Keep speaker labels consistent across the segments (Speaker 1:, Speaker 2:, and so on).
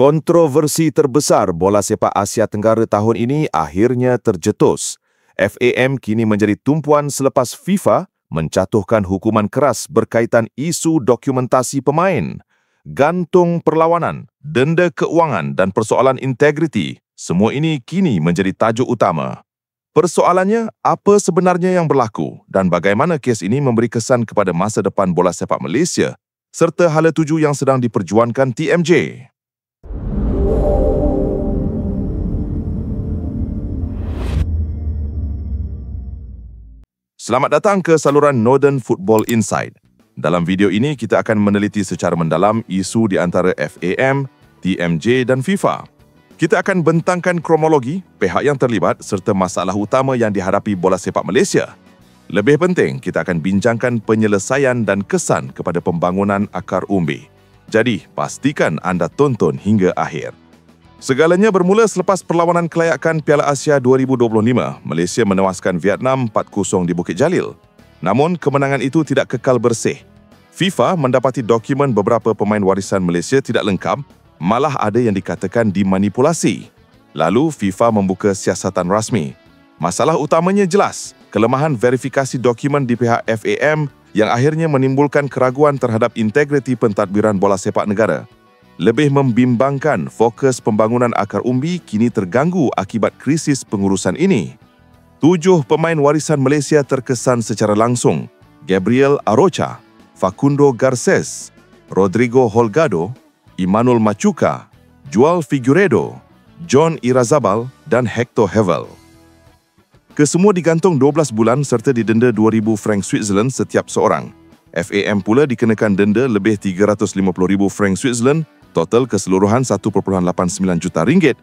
Speaker 1: Kontroversi terbesar bola sepak Asia Tenggara tahun ini akhirnya terjetus. FAM kini menjadi tumpuan selepas FIFA menjatuhkan hukuman keras berkaitan isu dokumentasi pemain. Gantung perlawanan, denda keuangan dan persoalan integriti, semua ini kini menjadi tajuk utama. Persoalannya, apa sebenarnya yang berlaku dan bagaimana kes ini memberi kesan kepada masa depan bola sepak Malaysia serta hala tuju yang sedang diperjuangkan TMJ. Selamat datang ke saluran Northern Football Insight. Dalam video ini, kita akan meneliti secara mendalam isu di antara FAM, TMJ dan FIFA. Kita akan bentangkan kronologi, pihak yang terlibat serta masalah utama yang dihadapi bola sepak Malaysia. Lebih penting, kita akan bincangkan penyelesaian dan kesan kepada pembangunan akar umbi. Jadi, pastikan anda tonton hingga akhir. Segalanya bermula selepas perlawanan kelayakan Piala Asia 2025. Malaysia menewaskan Vietnam 4-0 di Bukit Jalil. Namun, kemenangan itu tidak kekal bersih. FIFA mendapati dokumen beberapa pemain warisan Malaysia tidak lengkap, malah ada yang dikatakan dimanipulasi. Lalu, FIFA membuka siasatan rasmi. Masalah utamanya jelas, kelemahan verifikasi dokumen di pihak FAM yang akhirnya menimbulkan keraguan terhadap integriti pentadbiran bola sepak negara. Lebih membimbangkan, fokus pembangunan akar umbi kini terganggu akibat krisis pengurusan ini. 7 pemain warisan Malaysia terkesan secara langsung: Gabriel Arocha, Facundo Garces, Rodrigo Holgado, Emmanuel Machuca, Joao Figueiredo, John Irazabal dan Hector Hevel. Kesemua digantung 12 bulan serta didenda 2,000 franc Switzerland setiap seorang. FAM pula dikenakan denda lebih 350,000 franc Switzerland, total keseluruhan 1.89 juta ringgit.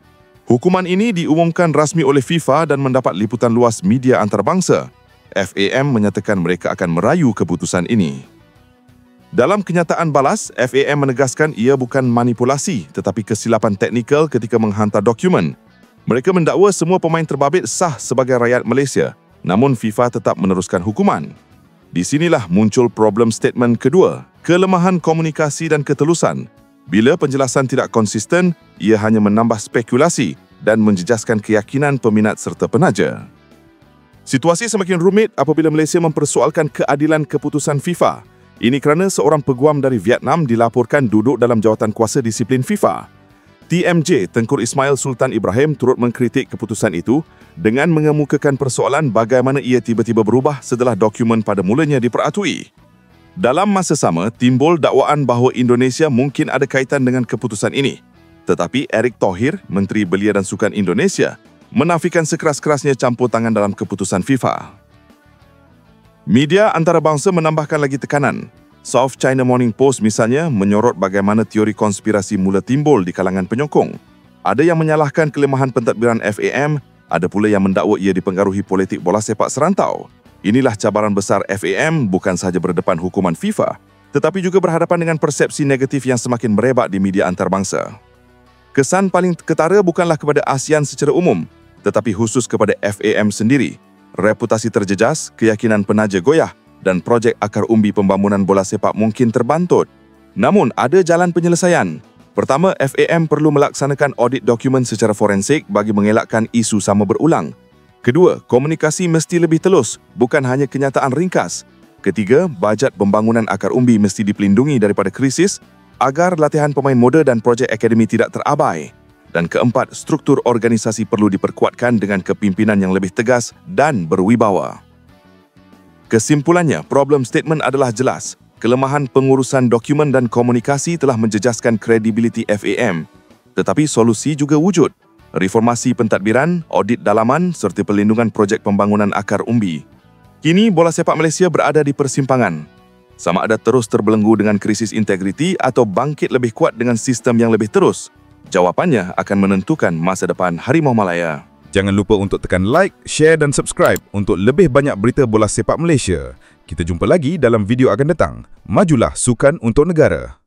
Speaker 1: Hukuman ini diumumkan rasmi oleh FIFA dan mendapat liputan luas media antarabangsa. FAM menyatakan mereka akan merayu keputusan ini. Dalam kenyataan balas, FAM menegaskan ia bukan manipulasi tetapi kesilapan teknikal ketika menghantar dokumen. Mereka mendakwa semua pemain terbabit sah sebagai rakyat Malaysia, namun FIFA tetap meneruskan hukuman. Di sinilah muncul problem statement kedua, kelemahan komunikasi dan ketelusan. Bila penjelasan tidak konsisten, ia hanya menambah spekulasi dan menjejaskan keyakinan peminat serta penaja. Situasi semakin rumit apabila Malaysia mempersoalkan keadilan keputusan FIFA. Ini kerana seorang peguam dari Vietnam dilaporkan duduk dalam jawatan kuasa disiplin FIFA. TMJ Tengku Ismail Sultan Ibrahim turut mengkritik keputusan itu dengan mengemukakan persoalan bagaimana ia tiba-tiba berubah setelah dokumen pada mulanya diperatui. Dalam masa sama, timbul dakwaan bahawa Indonesia mungkin ada kaitan dengan keputusan ini. Tetapi Erick Thohir, Menteri Belia dan Sukan Indonesia, menafikan sekeras-kerasnya campur tangan dalam keputusan FIFA. Media antarabangsa menambahkan lagi tekanan. South China Morning Post misalnya menyorot bagaimana teori konspirasi mula timbul di kalangan penyokong. Ada yang menyalahkan kelemahan pentadbiran FAM, ada pula yang mendakwa ia dipengaruhi politik bola sepak serantau. Inilah cabaran besar FAM bukan sahaja berdepan hukuman FIFA, tetapi juga berhadapan dengan persepsi negatif yang semakin merebak di media antarabangsa. Kesan paling ketara bukanlah kepada ASEAN secara umum, tetapi khusus kepada FAM sendiri. Reputasi terjejas, keyakinan penaja goyah dan projek akar umbi pembangunan bola sepak mungkin terbantut. Namun, ada jalan penyelesaian. Pertama, FAM perlu melaksanakan audit dokumen secara forensik bagi mengelakkan isu sama berulang. Kedua, komunikasi mesti lebih telus, bukan hanya kenyataan ringkas. Ketiga, bajet pembangunan akar umbi mesti dipelindungi daripada krisis agar latihan pemain muda dan projek akademi tidak terabai. Dan keempat, struktur organisasi perlu diperkuatkan dengan kepimpinan yang lebih tegas dan berwibawa. Kesimpulannya, problem statement adalah jelas. Kelemahan pengurusan dokumen dan komunikasi telah menjejaskan kredibiliti FAM. Tetapi solusi juga wujud. Reformasi pentadbiran, audit dalaman serta pelindungan projek pembangunan akar umbi. Kini, bola sepak Malaysia berada di persimpangan. Sama ada terus terbelenggu dengan krisis integriti atau bangkit lebih kuat dengan sistem yang lebih terus. Jawapannya akan menentukan masa depan Harimau Malaya.
Speaker 2: Jangan lupa untuk tekan like, share dan subscribe untuk lebih banyak berita bola sepak Malaysia. Kita jumpa lagi dalam video akan datang. Majulah sukan untuk negara.